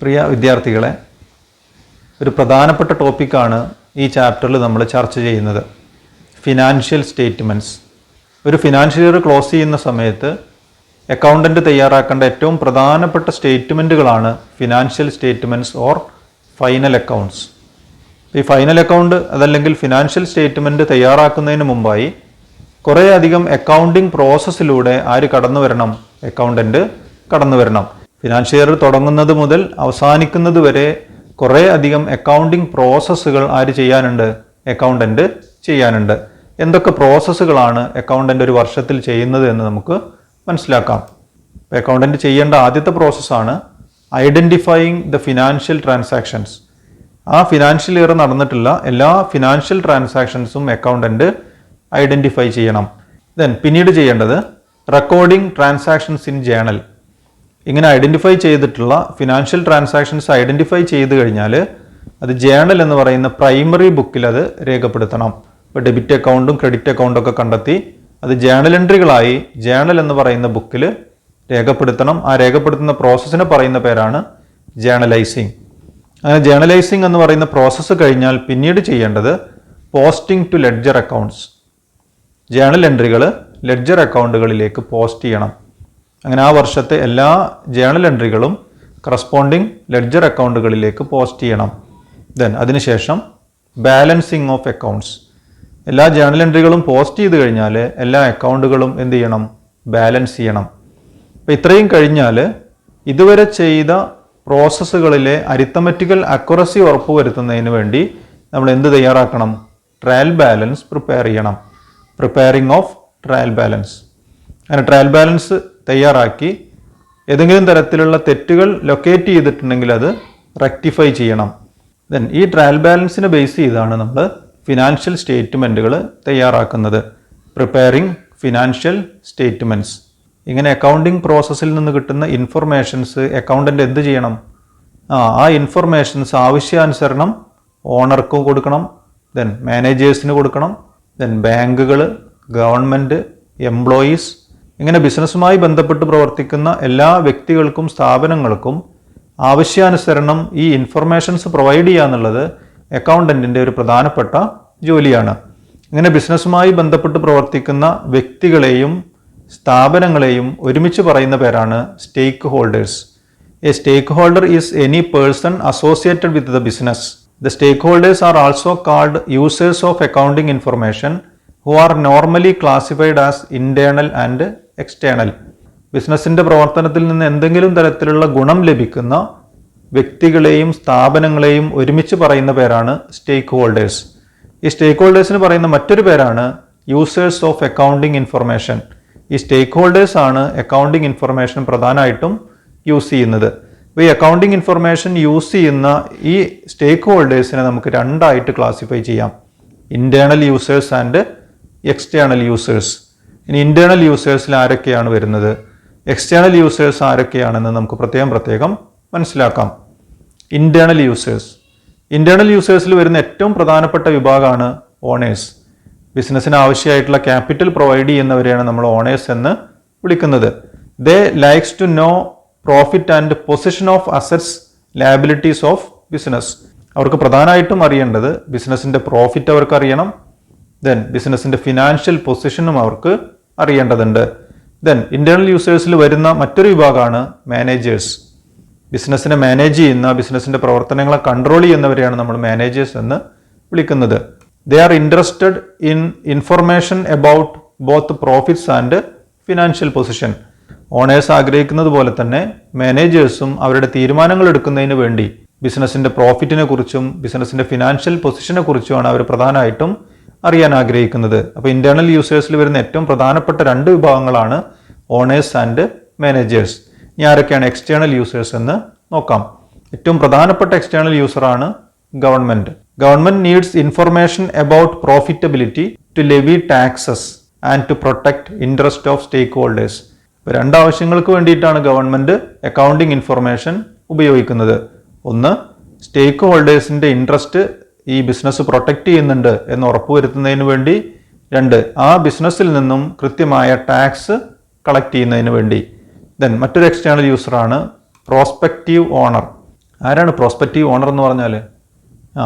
പ്രിയ വിദ്യാർത്ഥികളെ, ഒരു പ്രധാനപ്പെട്ട ടോപ്പിക്കാണ് ഈ ചാപ്റ്ററിൽ നമ്മൾ ചർച്ച ചെയ്യുന്നത്. Financial statements. ഒരു ഫിനാൻഷ്യൽ ഇയർ ക്ലോസ് ചെയ്യുന്ന സമയത്ത് അക്കൗണ്ടൻറ്റ് തയ്യാറാക്കേണ്ട ഏറ്റവും പ്രധാനപ്പെട്ട സ്റ്റേറ്റ്മെൻറ്റുകളാണ് financial statements or final accounts. ഈ ഫൈനൽ അക്കൗണ്ട് അതല്ലെങ്കിൽ ഫിനാൻഷ്യൽ സ്റ്റേറ്റ്മെൻറ്റ് തയ്യാറാക്കുന്നതിന് മുമ്പായി കുറേയധികം അക്കൗണ്ടിങ് പ്രോസസ്സിലൂടെ ആര് കടന്നു വരണം? അക്കൗണ്ടൻറ്റ് കടന്നു വരണം. ഫിനാൻഷ്യൽ ഇയർ തുടങ്ങുന്നത് മുതൽ അവസാനിക്കുന്നത് വരെ കുറേ അധികം അക്കൗണ്ടിങ് പ്രോസസ്സുകൾ ആര് ചെയ്യാനുണ്ട്? അക്കൗണ്ടൻറ്റ് ചെയ്യാനുണ്ട്. എന്തൊക്കെ പ്രോസസ്സുകളാണ് അക്കൗണ്ടൻറ്റ് ഒരു വർഷത്തിൽ ചെയ്യുന്നത് എന്ന് നമുക്ക് മനസ്സിലാക്കാം. അക്കൗണ്ടൻറ്റ് ചെയ്യേണ്ട ആദ്യത്തെ പ്രോസസ്സാണ് ഐഡൻറ്റിഫൈയിങ് ദ ഫിനാൻഷ്യൽ ട്രാൻസാക്ഷൻസ്. ആ ഫിനാൻഷ്യൽ ഇയർ നടന്നിട്ടുള്ള എല്ലാ ഫിനാൻഷ്യൽ ട്രാൻസാക്ഷൻസും അക്കൗണ്ടൻറ്റ് ഐഡൻറ്റിഫൈ ചെയ്യണം. പിന്നീട് ചെയ്യേണ്ടത് റെക്കോർഡിംഗ് ട്രാൻസാക്ഷൻസ് ഇൻ ജേണൽ. ഇങ്ങനെ ഐഡൻറ്റിഫൈ ചെയ്തിട്ടുള്ള ഫിനാൻഷ്യൽ ട്രാൻസാക്ഷൻസ് ഐഡൻറ്റിഫൈ ചെയ്ത് കഴിഞ്ഞാൽ അത് ജേണൽ എന്ന് പറയുന്ന പ്രൈമറി ബുക്കിൽ അത് രേഖപ്പെടുത്തണം. ഇപ്പോൾ ഡെബിറ്റ് അക്കൗണ്ടും ക്രെഡിറ്റ് അക്കൗണ്ടും ഒക്കെ കണ്ടെത്തി അത് ജേണൽ എൻട്രികളായി ജേണൽ എന്ന് പറയുന്ന ബുക്കിൽ രേഖപ്പെടുത്തണം. ആ രേഖപ്പെടുത്തുന്ന പ്രോസസ്സിനെ പറയുന്ന പേരാണ് ജേണലൈസിങ്. അങ്ങനെ ജേണലൈസിങ് എന്ന് പറയുന്ന പ്രോസസ്സ് കഴിഞ്ഞാൽ പിന്നീട് ചെയ്യേണ്ടത് posting to ledger accounts. Journal എൻട്രികൾ ലെഡ്ജർ അക്കൗണ്ടുകളിലേക്ക് പോസ്റ്റ് ചെയ്യണം. അങ്ങനെ ആ വർഷത്തെ എല്ലാ ജേണൽ എൻട്രികളും കറസ്പോണ്ടിങ് ലെഡ്ജർ അക്കൗണ്ടുകളിലേക്ക് പോസ്റ്റ് ചെയ്യണം. അതിനുശേഷം ബാലൻസിങ് ഓഫ് അക്കൗണ്ട്സ്. എല്ലാ ജേണൽ എൻട്രികളും പോസ്റ്റ് ചെയ്ത് കഴിഞ്ഞാൽ എല്ലാ അക്കൗണ്ടുകളും എന്ത് ചെയ്യണം? ബാലൻസ് ചെയ്യണം. അപ്പോൾ ഇത്രയും കഴിഞ്ഞാൽ ഇതുവരെ ചെയ്ത പ്രോസസ്സുകളിലെ അരിത്തമെറ്റിക്കൽ അക്യുറസി ഉറപ്പുവരുത്തുന്നതിന് വേണ്ടി നമ്മൾ എന്ത് തയ്യാറാക്കണം? ട്രയൽ ബാലൻസ് പ്രിപ്പയർ ചെയ്യണം. Preparing of trial balance. അങ്ങനെ ട്രയൽ ബാലൻസ് തയ്യാറാക്കി ഏതെങ്കിലും തരത്തിലുള്ള തെറ്റുകൾ ലൊക്കേറ്റ് ചെയ്തിട്ടുണ്ടെങ്കിൽ അത് റെക്ടിഫൈ ചെയ്യണം. ഈ ട്രയൽ ബാലൻസിനെ ബേസ് ചെയ്താണ് നമ്മൾ ഫിനാൻഷ്യൽ സ്റ്റേറ്റ്മെൻറ്റുകൾ തയ്യാറാക്കുന്നത്. Preparing financial statements. ഇങ്ങനെ അക്കൗണ്ടിങ് പ്രോസസ്സിൽ നിന്ന് കിട്ടുന്ന ഇൻഫർമേഷൻസ് അക്കൗണ്ടൻ്റ് എന്ത് ചെയ്യണം? ആ ഇൻഫർമേഷൻസ് ആവശ്യാനുസരണം ഓണർക്ക് കൊടുക്കണം, മാനേജേഴ്സിന് കൊടുക്കണം, ബാങ്കുകൾ, ഗവൺമെൻറ്, എംപ്ലോയീസ്, ഇങ്ങനെ ബിസിനസ്സുമായി ബന്ധപ്പെട്ട് പ്രവർത്തിക്കുന്ന എല്ലാ വ്യക്തികൾക്കും സ്ഥാപനങ്ങൾക്കും ആവശ്യാനുസരണം ഈ ഇൻഫർമേഷൻസ് പ്രൊവൈഡ് ചെയ്യുക എന്നുള്ളത് അക്കൗണ്ടൻറ്റിൻ്റെ ഒരു പ്രധാനപ്പെട്ട ജോലിയാണ്. ഇങ്ങനെ ബിസിനസ്സുമായി ബന്ധപ്പെട്ട് പ്രവർത്തിക്കുന്ന വ്യക്തികളെയും സ്ഥാപനങ്ങളെയും ഒരുമിച്ച് പറയുന്ന പേരാണ് stakeholders. A stakeholder is any person associated with the business. The stakeholders are also called users of accounting information who are normally classified as internal and external. ബിസിനസ്സിൻ്റെ പ്രവർത്തനത്തിൽ നിന്ന് എന്തെങ്കിലും തരത്തിലുള്ള ഗുണം ലഭിക്കുന്ന വ്യക്തികളെയും സ്ഥാപനങ്ങളെയും ഒരുമിച്ച് പറയുന്ന പേരാണ് സ്റ്റേക്ക് ഹോൾഡേഴ്സ്. ഈ സ്റ്റേക്ക് ഹോൾഡേഴ്സിന് പറയുന്ന മറ്റൊരു പേരാണ് യൂസേഴ്സ് ഓഫ് അക്കൗണ്ടിംഗ് ഇൻഫർമേഷൻ. ഈ സ്റ്റേക്ക് ഹോൾഡേഴ്സ് ആണ് അക്കൗണ്ടിംഗ് ഇൻഫർമേഷൻ പ്രധാനമായിട്ടും യൂസ് ചെയ്യുന്നത്. അപ്പോൾ ഈ അക്കൗണ്ടിംഗ് ഇൻഫർമേഷൻ യൂസ് ചെയ്യുന്ന ഈ സ്റ്റേക്ക് ഹോൾഡേഴ്സിനെ നമുക്ക് രണ്ടായിട്ട് ക്ലാസിഫൈ ചെയ്യാം: internal users and external users. ഇനി ഇന്റേണൽ യൂസേഴ്സിൽ ആരൊക്കെയാണ് വരുന്നത്, എക്സ്റ്റേണൽ യൂസേഴ്സ് ആരൊക്കെയാണെന്ന് നമുക്ക് പ്രത്യേകം മനസ്സിലാക്കാം. Internal users. ഇന്റേണൽ യൂസേഴ്സിൽ വരുന്ന ഏറ്റവും പ്രധാനപ്പെട്ട വിഭാഗമാണ് ഓണേഴ്സ്. ബിസിനസ്സിന് ആവശ്യമായിട്ടുള്ള ക്യാപിറ്റൽ പ്രൊവൈഡ് ചെയ്യുന്നവരെയാണ് നമ്മൾ ഓണേഴ്സ് എന്ന് വിളിക്കുന്നത്. They like to know profit and position of assets liabilities of business. അവർക്ക് പ്രധാനമായിട്ടും അറിയേണ്ടത് ബിസിനസ്സിൻ്റെ പ്രോഫിറ്റ് അവർക്ക് അറിയണം, ബിസിനസ്സിൻ്റെ ഫിനാൻഷ്യൽ പൊസിഷനും അവർക്ക് അറിയേണ്ടതുണ്ട്. ഇന്റേണൽ യൂസേഴ്സിൽ വരുന്ന മറ്റൊരു വിഭാഗമാണ് മാനേജേഴ്സ്. ബിസിനസ്സിനെ മാനേജ് ചെയ്യുന്ന, ബിസിനസ്സിൻ്റെ പ്രവർത്തനങ്ങളെ കൺട്രോൾ ചെയ്യുന്നവരെയാണ് നമ്മൾ മാനേജേഴ്സ് എന്ന് വിളിക്കുന്നത്. They are interested in information about both profits and financial position. Owners ആഗ്രഹിക്കുന്നത് പോലെ തന്നെ മാനേജേഴ്സും അവരുടെ തീരുമാനങ്ങൾ എടുക്കുന്നതിന് വേണ്ടി ബിസിനസ്സിൻ്റെ പ്രോഫിറ്റിനെ കുറിച്ചും ബിസിനസ്സിൻ്റെ ഫിനാൻഷ്യൽ പൊസിഷനെ കുറിച്ചുമാണ് അവർ പ്രധാനമായിട്ടും അറിയാൻ ആഗ്രഹിക്കുന്നത്. അപ്പോൾ ഇന്റേണൽ യൂസേഴ്സിൽ വരുന്ന ഏറ്റവും പ്രധാനപ്പെട്ട രണ്ട് വിഭാഗങ്ങളാണ് ഓണേഴ്സ് ആൻഡ് മാനേജേഴ്സ്. ഇനി ആരൊക്കെയാണ് എക്സ്റ്റേണൽ യൂസേഴ്സ് എന്ന് നോക്കാം. ഏറ്റവും പ്രധാനപ്പെട്ട എക്സ്റ്റേണൽ യൂസറാണ് government. Government needs information about profitability to levy taxes and to protect interest of stakeholders. ഇപ്പോൾ രണ്ട് ആവശ്യങ്ങൾക്ക് വേണ്ടിയിട്ടാണ് ഗവൺമെൻറ് അക്കൗണ്ടിംഗ് ഇൻഫർമേഷൻ ഉപയോഗിക്കുന്നത്. ഒന്ന്, സ്റ്റേക്ക് ഹോൾഡേഴ്സിൻ്റെ ഇൻട്രസ്റ്റ് ഈ ബിസിനസ് പ്രൊട്ടക്റ്റ് ചെയ്യുന്നുണ്ട് എന്ന് ഉറപ്പുവരുത്തുന്നതിന് വേണ്ടി. രണ്ട്, ആ ബിസിനസ്സിൽ നിന്നും കൃത്യമായ ടാക്സ് കളക്ട് ചെയ്യുന്നതിന് വേണ്ടി. മറ്റൊരു എക്സ്റ്റേണൽ യൂസറാണ് പ്രോസ്പെക്റ്റീവ് ഓണർ. ആരാണ് പ്രോസ്പെക്റ്റീവ് ഓണർ എന്ന് പറഞ്ഞാൽ?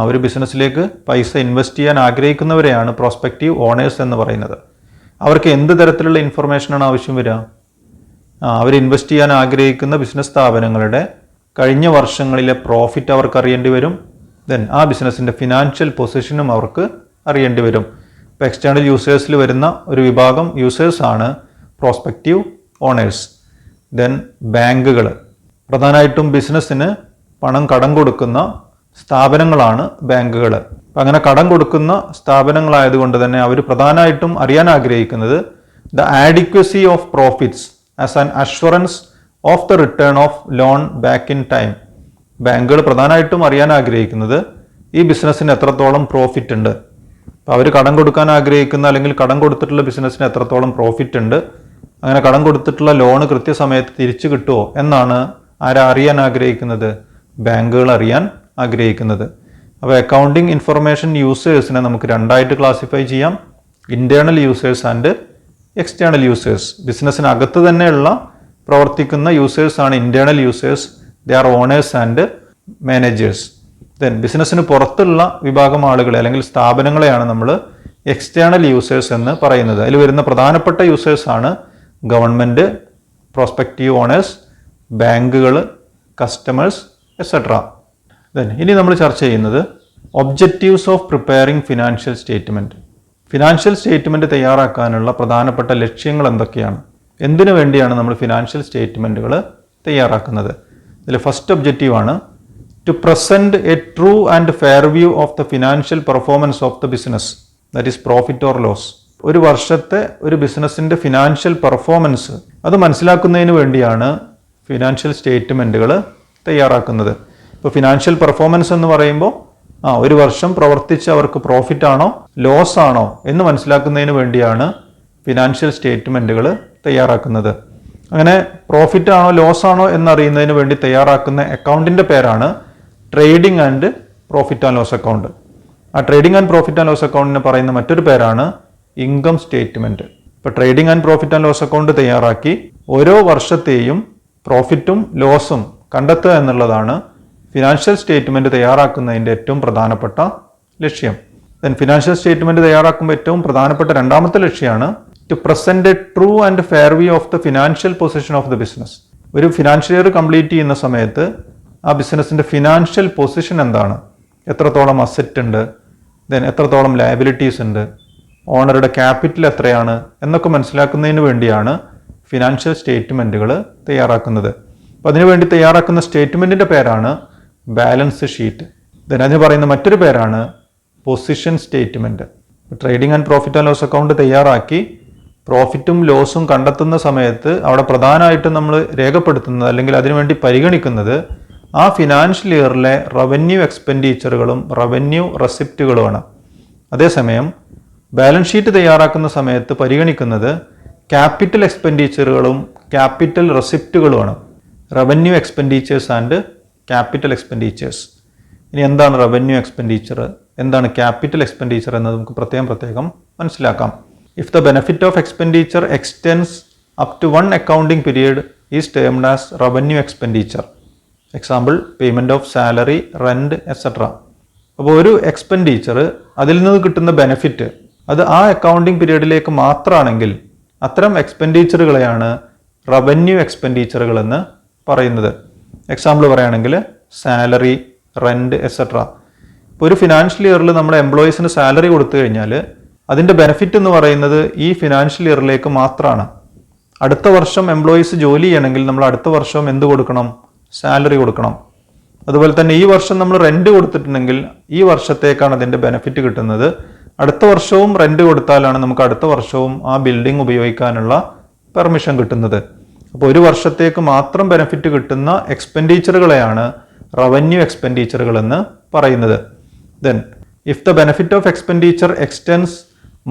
ഒരു ബിസിനസ്സിലേക്ക് പൈസ ഇൻവെസ്റ്റ് ചെയ്യാൻ ആഗ്രഹിക്കുന്നവരെയാണ് പ്രോസ്പെക്റ്റീവ് ഓണേഴ്സ് എന്ന് പറയുന്നത്. അവർക്ക് എന്ത് തരത്തിലുള്ള ഇൻഫർമേഷനാണ് ആവശ്യം വരിക? അവർ ഇൻവെസ്റ്റ് ചെയ്യാൻ ആഗ്രഹിക്കുന്ന ബിസിനസ് സ്ഥാപനങ്ങളുടെ കഴിഞ്ഞ വർഷങ്ങളിലെ പ്രോഫിറ്റ് അവർക്ക് അറിയേണ്ടി വരും. ദെൻ ആ ബിസിനസ്സിൻ്റെ ഫിനാൻഷ്യൽ പൊസിഷനും അവർക്ക് അറിയേണ്ടി വരും. ഇപ്പോൾ എക്സ്റ്റേണൽ യൂസേഴ്സിൽ വരുന്ന ഒരു വിഭാഗം യൂസേഴ്സാണ് പ്രോസ്പെക്റ്റീവ് ഓണേഴ്സ്. ദെൻ ബാങ്കുകൾ, പ്രധാനമായിട്ടും ബിസിനസ്സിന് പണം കടം കൊടുക്കുന്ന സ്ഥാപനങ്ങളാണ് ബാങ്കുകൾ. അപ്പം അങ്ങനെ കടം കൊടുക്കുന്ന സ്ഥാപനങ്ങളായതുകൊണ്ട് തന്നെ അവർ പ്രധാനമായിട്ടും അറിയാൻ ആഗ്രഹിക്കുന്നത് the adequacy of profits as an assurance of the return of loan back in time. ബാങ്കുകൾ പ്രധാനമായിട്ടും അറിയാൻ ആഗ്രഹിക്കുന്നത് ഈ ബിസിനസ്സിന് എത്രത്തോളം പ്രോഫിറ്റ് ഉണ്ട്. അപ്പോൾ അവർ കടം കൊടുക്കാൻ ആഗ്രഹിക്കുന്ന അല്ലെങ്കിൽ കടം കൊടുത്തിട്ടുള്ള ബിസിനസ്സിന് എത്രത്തോളം പ്രോഫിറ്റ് ഉണ്ട്, അങ്ങനെ കടം കൊടുത്തിട്ടുള്ള ലോണ് കൃത്യസമയത്ത് തിരിച്ചു കിട്ടുമോ എന്നാണ് അറിയാൻ ആഗ്രഹിക്കുന്നത്? ബാങ്കുകൾ അറിയാൻ ആഗ്രഹിക്കുന്നത്. അപ്പോൾ അക്കൗണ്ടിങ് ഇൻഫർമേഷൻ യൂസേഴ്സിനെ നമുക്ക് രണ്ടായിട്ട് ക്ലാസിഫൈ ചെയ്യാം: internal users and external users. ബിസിനസ്സിനകത്ത് തന്നെയുള്ള പ്രവർത്തിക്കുന്ന യൂസേഴ്സാണ് internal users. They are owners and managers. Then ബിസിനസ്സിന് പുറത്തുള്ള വിഭാഗം ആളുകളെ അല്ലെങ്കിൽ സ്ഥാപനങ്ങളെയാണ് നമ്മൾ എക്സ്റ്റേണൽ യൂസേഴ്സ് എന്ന് പറയുന്നത്. അതിൽ വരുന്ന പ്രധാനപ്പെട്ട യൂസേഴ്സാണ് ഗവൺമെൻറ്, പ്രോസ്പെക്റ്റീവ് ഓണേഴ്സ്, ബാങ്കുകൾ, കസ്റ്റമേഴ്സ് എക്സെട്ര. ദെൻ ഇനി നമ്മൾ ചർച്ച ചെയ്യുന്നത് objectives of preparing financial statement. Financial statement തയ്യാറാക്കാനുള്ള പ്രധാനപ്പെട്ട ലക്ഷ്യങ്ങൾ എന്തൊക്കെയാണ്? എന്തിനു വേണ്ടിയാണ് നമ്മൾ ഫിനാൻഷ്യൽ സ്റ്റേറ്റ്മെൻറ്റുകൾ തയ്യാറാക്കുന്നത്? ഇതിൽ ഫസ്റ്റ് ഒബ്ജക്റ്റീവാണ് to present a true and fair view of the financial performance of the business, that is profit or loss. ഒരു വർഷത്തെ ഒരു ബിസിനസ്സിൻ്റെ ഫിനാൻഷ്യൽ പെർഫോമൻസ് അത് മനസ്സിലാക്കുന്നതിന് വേണ്ടിയാണ് ഫിനാൻഷ്യൽ സ്റ്റേറ്റ്മെൻറ്റുകൾ തയ്യാറാക്കുന്നത്. ഇപ്പോൾ ഫിനാൻഷ്യൽ പെർഫോമൻസ് എന്ന് പറയുമ്പോൾ ഒരു വർഷം പ്രവർത്തിച്ച് അവർക്ക് പ്രോഫിറ്റ് ആണോ ലോസ് ആണോ എന്ന് മനസ്സിലാക്കുന്നതിന് വേണ്ടിയാണ് ഫിനാൻഷ്യൽ സ്റ്റേറ്റ്മെൻറ്റുകൾ തയ്യാറാക്കുന്നത്. അങ്ങനെ പ്രോഫിറ്റ് ആണോ ലോസ് ആണോ എന്നറിയുന്നതിന് വേണ്ടി തയ്യാറാക്കുന്ന അക്കൗണ്ടിൻ്റെ പേരാണ് trading and profit and loss account. ആ trading and profit and loss അക്കൗണ്ടിന് പറയുന്ന മറ്റൊരു പേരാണ് ഇൻകം സ്റ്റേറ്റ്മെൻറ്റ്. ഇപ്പോൾ trading and profit and loss account തയ്യാറാക്കി ഓരോ വർഷത്തെയും പ്രോഫിറ്റും ലോസും കണ്ടെത്തുക എന്നുള്ളതാണ് ഫിനാൻഷ്യൽ സ്റ്റേറ്റ്മെൻറ്റ് തയ്യാറാക്കുന്നതിൻ്റെ ഏറ്റവും പ്രധാനപ്പെട്ട ലക്ഷ്യം. ദെൻ ഫിനാൻഷ്യൽ സ്റ്റേറ്റ്മെൻറ്റ് തയ്യാറാക്കുമ്പോൾ ഏറ്റവും പ്രധാനപ്പെട്ട രണ്ടാമത്തെ ലക്ഷ്യമാണ് to present a true and fair view of the financial position of the business. ഒരു ഫിനാൻഷ്യൽ ഇയർ കംപ്ലീറ്റ് ചെയ്യുന്ന സമയത്ത് ആ ബിസിനസ്സിൻ്റെ ഫിനാൻഷ്യൽ പൊസിഷൻ എന്താണ്, എത്രത്തോളം അസറ്റ് ഉണ്ട്, ദെൻ എത്രത്തോളം ലയബിലിറ്റീസ് ഉണ്ട്, ഓണറുടെ ക്യാപിറ്റൽ എത്രയാണ് എന്നൊക്കെ മനസ്സിലാക്കുന്നതിന് വേണ്ടിയാണ് ഫിനാൻഷ്യൽ സ്റ്റേറ്റ്മെൻറ്റുകൾ തയ്യാറാക്കുന്നത്. അപ്പോൾ അതിനുവേണ്ടി തയ്യാറാക്കുന്ന സ്റ്റേറ്റ്മെൻറ്റിൻ്റെ പേരാണ് ബാലൻസ് ഷീറ്റ്. ദെൻ അതിന് പറയുന്ന മറ്റൊരു പേരാണ് position statement. Trading and profit and loss account തയ്യാറാക്കി പ്രോഫിറ്റും ലോസും കണ്ടെത്തുന്ന സമയത്ത് അവിടെ പ്രധാനമായിട്ടും നമ്മൾ രേഖപ്പെടുത്തുന്നത് അല്ലെങ്കിൽ അതിനുവേണ്ടി പരിഗണിക്കുന്നത് ആ ഫിനാൻഷ്യൽ ഇയറിലെ റവന്യൂ എക്സ്പെൻഡിച്ചറുകളും റവന്യൂ റെസിപ്റ്റുകളുമാണ്. അതേസമയം ബാലൻസ് ഷീറ്റ് തയ്യാറാക്കുന്ന സമയത്ത് പരിഗണിക്കുന്നത് ക്യാപിറ്റൽ എക്സ്പെൻഡിച്ചറുകളും ക്യാപിറ്റൽ റെസിപ്റ്റുകളുമാണ്. Revenue expenditures and capital expenditures. ഇനി എന്താണ് റവന്യൂ എക്സ്പെൻഡിച്ചർ, എന്താണ് ക്യാപിറ്റൽ എക്സ്പെൻഡിച്ചർ എന്നത് നമുക്ക് പ്രത്യേകം മനസ്സിലാക്കാം. If the benefit of expenditure extends up to one accounting period is termed as revenue expenditure. Example payment of salary, rent etcetera. അപ്പോൾ ഒരു expenditure അതിൽ നിന്ന് കിട്ടുന്ന ബെനിഫിറ്റ് അത് ആ അക്കൗണ്ടിംഗ് പീരീഡിലേക്ക് മാത്രമാണെങ്കിൽ അത്തരം എക്സ്പെൻഡിച്ചറുകളെയാണ് റവന്യൂ എക്സ്പെൻഡിച്ചറുകൾ എന്ന് പറയുന്നത്. എക്സാമ്പിൾ പറയുകയാണെങ്കിൽ സാലറി, റെൻറ്റ് എക്സെട്ര. ഇപ്പോൾ ഒരു ഫിനാൻഷ്യൽ ഇയറിൽ നമ്മൾ എംപ്ലോയീസിന് സാലറി കൊടുത്തു കഴിഞ്ഞാൽ അതിൻ്റെ ബെനിഫിറ്റ് എന്ന് പറയുന്നത് ഈ ഫിനാൻഷ്യൽ ഇയറിലേക്ക് മാത്രമാണ്. അടുത്ത വർഷം എംപ്ലോയീസ് ജോലി ചെയ്യണമെങ്കിൽ നമ്മൾ അടുത്ത വർഷം എന്ത് കൊടുക്കണം? സാലറി കൊടുക്കണം. അതുപോലെ തന്നെ ഈ വർഷം നമ്മൾ റെൻറ്റ് കൊടുത്തിട്ടുണ്ടെങ്കിൽ ഈ വർഷത്തേക്കാണ് അതിൻ്റെ ബെനിഫിറ്റ് കിട്ടുന്നത്. അടുത്ത വർഷവും റെൻറ്റ് കൊടുത്താലാണ് നമുക്ക് അടുത്ത വർഷവും ആ ബിൽഡിംഗ് ഉപയോഗിക്കാനുള്ള പെർമിഷൻ കിട്ടുന്നത്. അപ്പോൾ ഒരു വർഷത്തേക്ക് മാത്രം ബെനിഫിറ്റ് കിട്ടുന്ന എക്സ്പെൻഡിച്ചറുകളെയാണ് റവന്യൂ എക്സ്പെൻഡിച്ചറുകൾ എന്ന് പറയുന്നത്. Then if the benefit of expenditure extends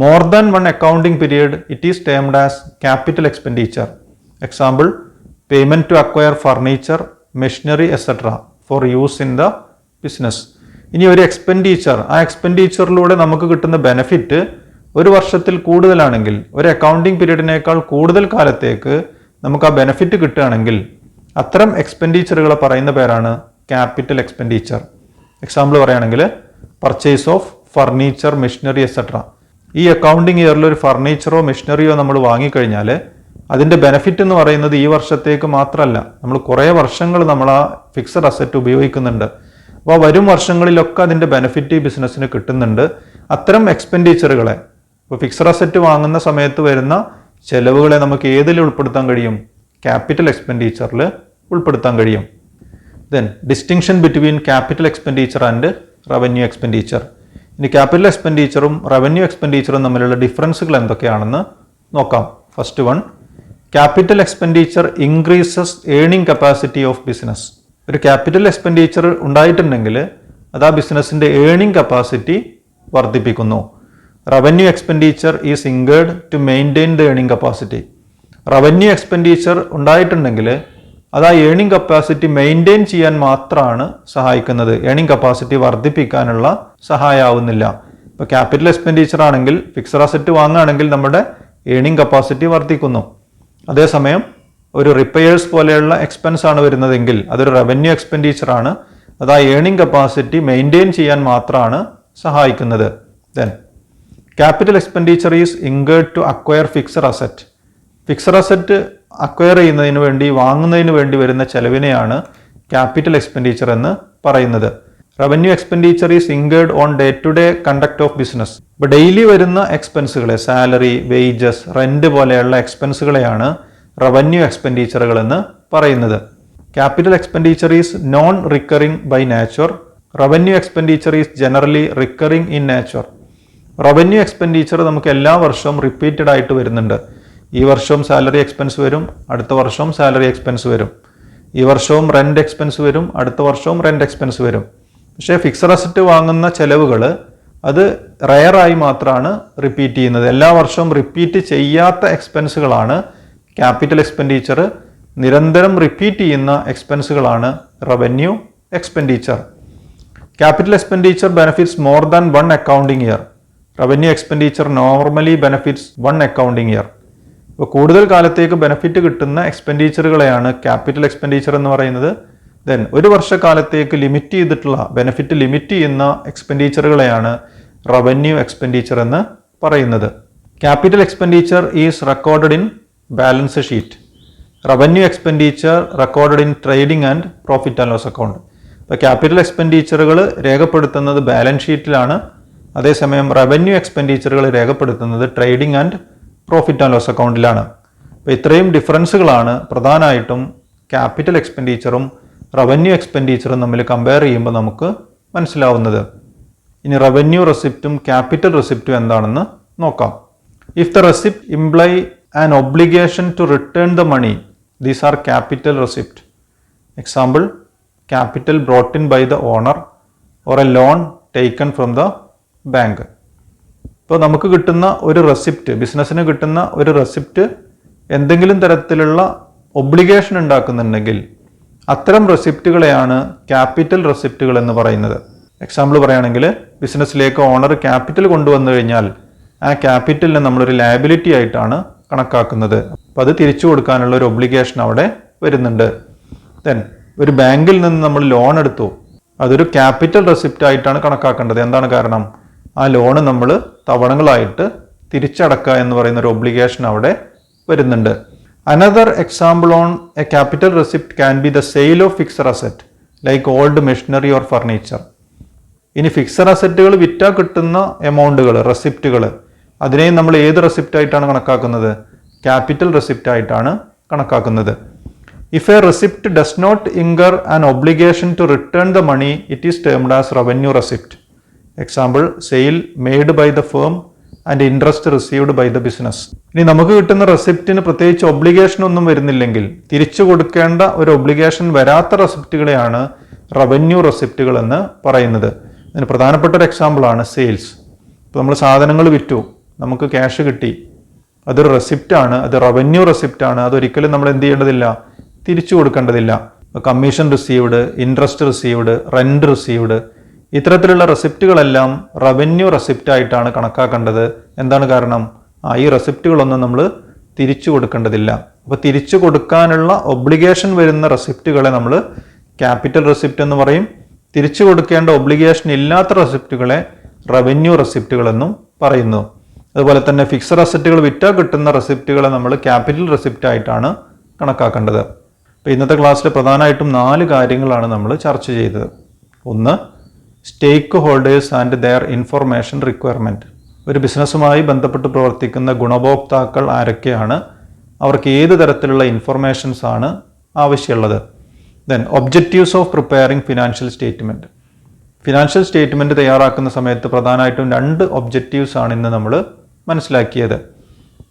more than one accounting period it is termed as capital expenditure. Example payment to acquire furniture, machinery etcetera for use in the business. ഇനി ഒരു expenditure, ആ എക്സ്പെൻഡിച്ചറിലൂടെ നമുക്ക് കിട്ടുന്ന benefit ഒരു വർഷത്തിൽ കൂടുതലാണെങ്കിൽ, ഒരു accounting പീരീഡിനേക്കാൾ കൂടുതൽ കാലത്തേക്ക് നമുക്ക് ആ ബെനിഫിറ്റ് കിട്ടുകയാണെങ്കിൽ അത്തരം എക്സ്പെൻഡിച്ചറുകളെ പറയുന്ന പേരാണ് ക്യാപിറ്റൽ എക്സ്പെൻഡിച്ചർ. എക്സാമ്പിൾ പറയുകയാണെങ്കിൽ purchase of furniture, machinery etcetera. ഈ അക്കൗണ്ടിങ് ഇയറിൽ ഒരു ഫർണിച്ചറോ മെഷീനറിയോ നമ്മൾ വാങ്ങിക്കഴിഞ്ഞാൽ അതിൻ്റെ ബെനിഫിറ്റ് എന്ന് പറയുന്നത് ഈ വർഷത്തേക്ക് മാത്രമല്ല, നമ്മൾ കുറേ വർഷങ്ങൾ നമ്മൾ ആ ഫിക്സഡ് അസറ്റ് ഉപയോഗിക്കുന്നുണ്ട്. അപ്പോൾ വരും വർഷങ്ങളിലൊക്കെ അതിൻ്റെ ബെനിഫിറ്റ് ഈ ബിസിനസ്സിന് കിട്ടുന്നുണ്ട്. അത്തരം എക്സ്പെൻഡിച്ചറുകളെ, ഇപ്പോൾ ഫിക്സഡ് അസറ്റ് വാങ്ങുന്ന സമയത്ത് വരുന്ന ചെലവുകളെ നമുക്ക് ഏതിൽ ഉൾപ്പെടുത്താൻ കഴിയും? ക്യാപിറ്റൽ എക്സ്പെൻഡിച്ചറിൽ ഉൾപ്പെടുത്താൻ കഴിയും. Then distinction between capital expenditure and revenue expenditure. ഇനി ക്യാപിറ്റൽ എക്സ്പെൻഡിച്ചറും റവന്യൂ എക്സ്പെൻഡിച്ചറും തമ്മിലുള്ള ഡിഫറൻസുകൾ എന്തൊക്കെയാണെന്ന് നോക്കാം. First one, capital expenditure increases earning capacity of business. ഒരു ക്യാപിറ്റൽ എക്സ്പെൻഡിച്ചർ ഉണ്ടായിട്ടുണ്ടെങ്കിൽ അത് ആ ബിസിനസ്സിൻ്റെ ഏണിംഗ് കപ്പാസിറ്റി വർദ്ധിപ്പിക്കുന്നു. Revenue expenditure is incurred to maintain the earning capacity. Revenue expenditure ഉണ്ടായിട്ടുണ്ടെങ്കിൽ അത് ആ ഏണിംഗ് കപ്പാസിറ്റി മെയിൻറ്റെയിൻ ചെയ്യാൻ മാത്രമാണ് സഹായിക്കുന്നത്, ഏണിംഗ് കപ്പാസിറ്റി വർദ്ധിപ്പിക്കാനുള്ള സഹായമാവുന്നില്ല. ഇപ്പോൾ ക്യാപിറ്റൽ എക്സ്പെൻഡിച്ചർ ആണെങ്കിൽ, ഫിക്സഡ് അസറ്റ് വാങ്ങുകയാണെങ്കിൽ നമ്മുടെ ഏണിംഗ് കപ്പാസിറ്റി വർദ്ധിക്കുന്നു. അതേസമയം ഒരു റിപ്പയേഴ്സ് പോലെയുള്ള എക്സ്പെൻസ് ആണ് വരുന്നതെങ്കിൽ അതൊരു റവന്യൂ എക്സ്പെൻഡിച്ചർ ആണ്, അത് ആ ഏണിംഗ് കപ്പാസിറ്റി മെയിൻറ്റെയിൻ ചെയ്യാൻ മാത്രമാണ് സഹായിക്കുന്നത്. Then capital expenditure is incurred to acquire fixed asset. Fixed asset acquire ചെയ്യുന്നതിന് വേണ്ടി, വാങ്ങുന്നതിന് വേണ്ടി വരുന്ന ചെലവിനെയാണ് ക്യാപിറ്റൽ എക്സ്പെൻഡിച്ചർ എന്ന് പറയുന്നത്. Revenue expenditure is incurred on day to day conduct of business. ഇപ്പോൾ ഡെയിലി വരുന്ന എക്സ്പെൻസുകളെ, സാലറി, വേജസ്, റെന്റ് പോലെയുള്ള എക്സ്പെൻസുകളെയാണ് റവന്യൂ എക്സ്പെൻഡിച്ചറുകൾ എന്ന് പറയുന്നത്. Capital expenditure is non recurring by nature. Revenue expenditure is generally recurring in nature. Revenue expenditure നമുക്ക് എല്ലാ വർഷവും റിപ്പീറ്റഡ് ആയിട്ട് വരുന്നുണ്ട്. ഈ വർഷവും സാലറി എക്സ്പെൻസ് വരും, അടുത്ത വർഷവും സാലറി എക്സ്പെൻസ് വരും. ഈ വർഷവും റെന്റ് എക്സ്പെൻസ് വരും, അടുത്ത വർഷവും റെന്റ് എക്സ്പെൻസ് വരും. പക്ഷേ ഫിക്സഡ് അസറ്റ് വാങ്ങുന്ന ചെലവുകൾ അത് റെയറായി മാത്രമാണ് റിപ്പീറ്റ് ചെയ്യുന്നത്. എല്ലാ വർഷവും റിപ്പീറ്റ് ചെയ്യാത്ത എക്സ്പെൻസുകളാണ് ക്യാപിറ്റൽ എക്സ്പെൻഡിച്ചർ. നിരന്തരം റിപ്പീറ്റ് ചെയ്യുന്ന എക്സ്പെൻസുകളാണ് revenue expenditure. Capital expenditure benefits more than one accounting year. Revenue expenditure normally benefits one accounting year. ഇപ്പോൾ കൂടുതൽ കാലത്തേക്ക് ബെനിഫിറ്റ് കിട്ടുന്ന എക്സ്പെൻഡിച്ചറുകളെയാണ് ക്യാപിറ്റൽ എക്സ്പെൻഡിച്ചർ എന്ന് പറയുന്നത്. ദെൻ ഒരു വർഷക്കാലത്തേക്ക് ലിമിറ്റ് ചെയ്തിട്ടുള്ള, ബെനിഫിറ്റ് ലിമിറ്റ് ചെയ്യുന്ന എക്സ്പെൻഡിച്ചറുകളെയാണ് റവന്യൂ എക്സ്പെൻഡിച്ചർ എന്ന് പറയുന്നത്. Capital expenditure is recorded in balance sheet. Revenue expenditure recorded in trading and profit and loss account. ഇപ്പോൾ ക്യാപിറ്റൽ എക്സ്പെൻഡിച്ചറുകൾ രേഖപ്പെടുത്തുന്നത് ബാലൻസ് ഷീറ്റിലാണ്, അതേസമയം റവന്യൂ എക്സ്പെൻഡിച്ചറുകൾ രേഖപ്പെടുത്തുന്നത് trading and profit and loss അക്കൗണ്ടിലാണ്. അപ്പോൾ ഇത്രയും ഡിഫറൻസുകളാണ് പ്രധാനമായിട്ടും ക്യാപിറ്റൽ എക്സ്പെൻഡിച്ചറും റവന്യൂ എക്സ്പെൻഡിച്ചറും തമ്മിൽ കമ്പയർ ചെയ്യുമ്പോൾ നമുക്ക് മനസ്സിലാവുന്നത്. ഇനി റവന്യൂ റെസിപ്റ്റും ക്യാപിറ്റൽ റെസിപ്റ്റും എന്താണെന്ന് നോക്കാം. If the receipt imply an obligation to return the money, these are capital receipt. Example, capital brought in by the owner or a loan taken from the bank. ഇപ്പോൾ നമുക്ക് കിട്ടുന്ന ഒരു റെസിപ്റ്റ്, ബിസിനസ്സിന് കിട്ടുന്ന ഒരു റെസിപ്റ്റ് എന്തെങ്കിലും തരത്തിലുള്ള ഒബ്ലിഗേഷൻ ഉണ്ടാക്കുന്നുണ്ടെങ്കിൽ അത്തരം റെസിപ്റ്റുകളെയാണ് ക്യാപിറ്റൽ റെസിപ്റ്റുകൾ എന്ന് പറയുന്നത്. എക്സാമ്പിൾ പറയുകയാണെങ്കിൽ, ബിസിനസ്സിലേക്ക് ഓണർ ക്യാപിറ്റൽ കൊണ്ടുവന്നു കഴിഞ്ഞാൽ ആ ക്യാപിറ്റലിനെ നമ്മളൊരു ലയബിലിറ്റി ആയിട്ടാണ് കണക്കാക്കുന്നത്. അപ്പോൾ അത് തിരിച്ചു കൊടുക്കാനുള്ള ഒരു ഒബ്ലിഗേഷൻ അവിടെ വരുന്നുണ്ട്. ദെൻ ഒരു ബാങ്കിൽ നിന്ന് നമ്മൾ ലോൺ എടുത്തു, അതൊരു ക്യാപിറ്റൽ റെസിപ്റ്റ് ആയിട്ടാണ് കണക്കാക്കേണ്ടത്. എന്താണ് കാരണം? ആ ലോണ് നമ്മൾ തവണകളായിട്ട് തിരിച്ചടക്കുക എന്ന് പറയുന്ന ഒരു ഒബ്ലിഗേഷൻ അവിടെ വരുന്നുണ്ട്. Another example on A capital receipt can be the sale of fixed asset like old machinery or furniture. ഇനി ഫിക്സഡ് അസറ്റുകൾ വിറ്റാൽ കിട്ടുന്ന എമൗണ്ടുകൾ, റെസിപ്റ്റുകൾ, അതിനെയും നമ്മൾ ഏത് റെസിപ്റ്റ് ആയിട്ടാണ് കണക്കാക്കുന്നത്? ക്യാപിറ്റൽ റെസിപ്റ്റ് ആയിട്ടാണ് കണക്കാക്കുന്നത്. If a receipt does not incur an obligation to return the money, it is termed as revenue receipt. Example, sale made by the firm and interest received by the business. ഇനി നമുക്ക് കിട്ടുന്ന റെസിപ്റ്റിന് പ്രത്യേകിച്ച് obligation ഒന്നും വരുന്നില്ലെങ്കിൽ, തിരിച്ചു കൊടുക്കേണ്ട ഒരു obligation വരാത്ത റെസിപ്റ്റുകളെയാണ് revenue റെസിപ്റ്റുകൾ എന്ന് പറയുന്നത്. ഇതിന് പ്രധാനപ്പെട്ട ഒരു എക്സാമ്പിളാണ് സെയിൽസ്. ഇപ്പോൾ നമ്മൾ സാധനങ്ങൾ വിറ്റു, നമുക്ക് ക്യാഷ് കിട്ടി, അതൊരു റെസിപ്റ്റാണ്, അത് റവന്യൂ റെസിപ്റ്റാണ്. അതൊരിക്കലും നമ്മൾ എന്ത് ചെയ്യേണ്ടതില്ല? തിരിച്ചു കൊടുക്കേണ്ടതില്ല. Commission received, interest received, rent received, ഇത്തരത്തിലുള്ള റെസിപ്റ്റുകളെല്ലാം റവന്യൂ റെസിപ്റ്റ് ആയിട്ടാണ് കണക്കാക്കേണ്ടത്. എന്താണ് കാരണം? ഈ റെസിപ്റ്റുകളൊന്നും നമ്മൾ തിരിച്ചു കൊടുക്കേണ്ടതില്ല. അപ്പോൾ തിരിച്ചു കൊടുക്കാനുള്ള ഒബ്ലിഗേഷൻ വരുന്ന റെസിപ്റ്റുകളെ നമ്മൾ ക്യാപിറ്റൽ റെസിപ്റ്റ് എന്ന് പറയും. തിരിച്ചു കൊടുക്കേണ്ട ഒബ്ലിഗേഷൻ ഇല്ലാത്ത റെസിപ്റ്റുകളെ റവന്യൂ റെസിപ്റ്റുകൾ എന്നും പറയുന്നു. അതുപോലെ തന്നെ ഫിക്സഡ് അസറ്റുകൾ വിറ്റാൽ കിട്ടുന്ന റെസിപ്റ്റുകളെ നമ്മൾ ക്യാപിറ്റൽ റെസിപ്റ്റ് ആയിട്ടാണ് കണക്കാക്കേണ്ടത്. അപ്പോൾ ഇന്നത്തെ ക്ലാസ്സിൽ പ്രധാനമായിട്ടും 4 കാര്യങ്ങളാണ് നമ്മൾ ചർച്ച ചെയ്തത്. ഒന്ന്, stakeholders and their information requirement. ഒരു ബിസിനസ്സുമായി ബന്ധപ്പെട്ട് പ്രവർത്തിക്കുന്ന ഗുണഭോക്താക്കൾ ആരൊക്കെയാണ്, അവർക്ക് ഏത് തരത്തിലുള്ള ഇൻഫർമേഷൻസ് ആണ് ആവശ്യമുള്ളത്. Then objectives of preparing financial statement. Financial statement തയ്യാറാക്കുന്ന സമയത്ത് പ്രധാനമായിട്ടും 2 ഒബ്ജക്റ്റീവ്സ് ആണ് ഇന്ന് നമ്മൾ മനസ്സിലാക്കിയത്.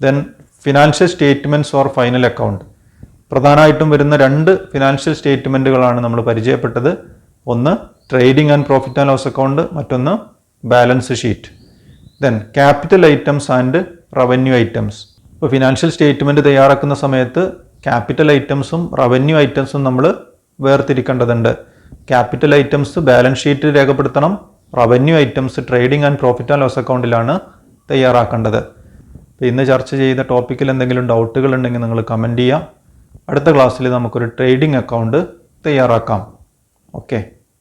Then financial statements or final account. പ്രധാനമായിട്ടും വരുന്ന 2 ഫിനാൻഷ്യൽ സ്റ്റേറ്റ്മെൻറ്റുകളാണ് നമ്മൾ പരിചയപ്പെട്ടത്. ഒന്ന് trading and profit and loss account, മറ്റൊന്ന് balance sheet. Then capital items and revenue items. ഇപ്പോൾ ഫിനാൻഷ്യൽ സ്റ്റേറ്റ്മെൻറ്റ് തയ്യാറാക്കുന്ന സമയത്ത് ക്യാപിറ്റൽ ഐറ്റംസും റവന്യൂ ഐറ്റംസും നമ്മൾ വേർതിരിക്കേണ്ടതുണ്ട്. ക്യാപിറ്റൽ ഐറ്റംസ് ബാലൻസ് ഷീറ്റിൽ രേഖപ്പെടുത്തണം, revenue items trading and profit and loss അക്കൗണ്ടിലാണ് തയ്യാറാക്കേണ്ടത്. അപ്പോൾ ഇന്ന് ചർച്ച ചെയ്ത ടോപ്പിക്കിൽ എന്തെങ്കിലും ഡൗട്ടുകൾ ഉണ്ടെങ്കിൽ നിങ്ങൾ കമൻറ്റ് ചെയ്യാം. അടുത്ത ക്ലാസ്സിൽ നമുക്കൊരു ട്രേഡിംഗ് അക്കൗണ്ട് തയ്യാറാക്കാം. ഓക്കെ.